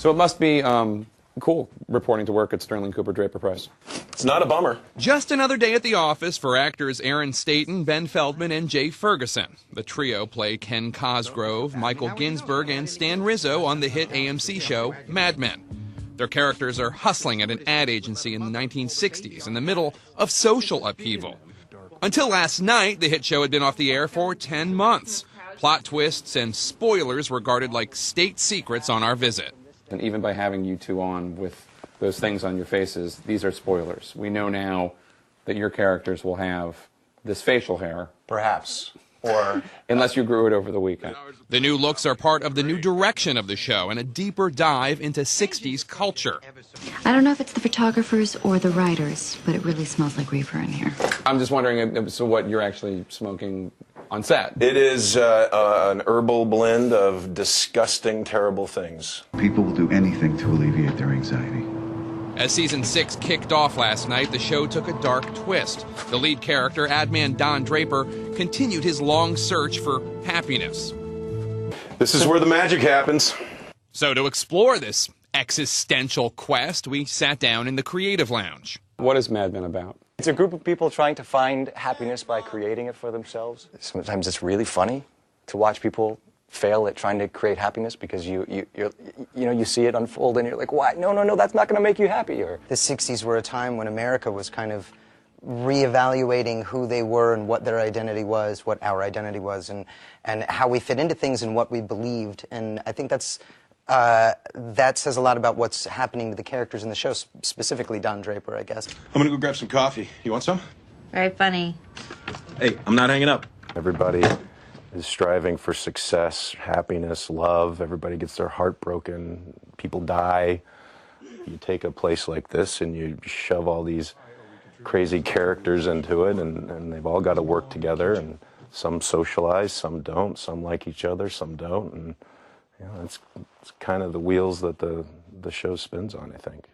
So it must be cool reporting to work at Sterling Cooper Draper Price. It's not a bummer. Just another day at the office for actors Aaron Staton, Ben Feldman, and Jay Ferguson. The trio play Ken Cosgrove, Michael Ginsberg, and Stan Rizzo on the hit AMC show Mad Men. Their characters are hustling at an ad agency in the 1960s in the middle of social upheaval. Until last night, the hit show had been off the air for 10 months. Plot twists and spoilers were guarded like state secrets on our visit. And even by having you two on with those things on your faces, these are spoilers. We know now that your characters will have this facial hair. Perhaps. Or unless you grew it over the weekend. The new looks are part of the new direction of the show and a deeper dive into 60s culture. I don't know if it's the photographers or the writers, but it really smells like reefer in here. I'm just wondering, so what you're actually smoking on set? it is an herbal blend of disgusting, terrible things. People will do anything to alleviate their anxiety. As season 6 kicked off last night, the show took a dark twist. The lead character, Adman Don Draper, continued his long search for happiness. This is where the magic happens. So to explore this existential quest, we sat down in the Creative Lounge. What is Mad Men about? It's a group of people trying to find happiness by creating it for themselves. Sometimes it's really funny to watch people fail at trying to create happiness because you see it unfold and you're like, why? No, that's not going to make you happy. Or the 60s were a time when America was kind of reevaluating who they were and what their identity was, what our identity was, and how we fit into things and what we believed. And I think that says a lot about what's happening to the characters in the show, specifically Don Draper, I guess. I'm gonna go grab some coffee. You want some? Very funny. Hey, I'm not hanging up. Everybody is striving for success, happiness, love. Everybody gets their heart broken. People die. You take a place like this and you shove all these crazy characters into it, and they've all got to work together, and some socialize, some don't, some like each other, some don't, and it's kind of the wheels that the show spins on, I think.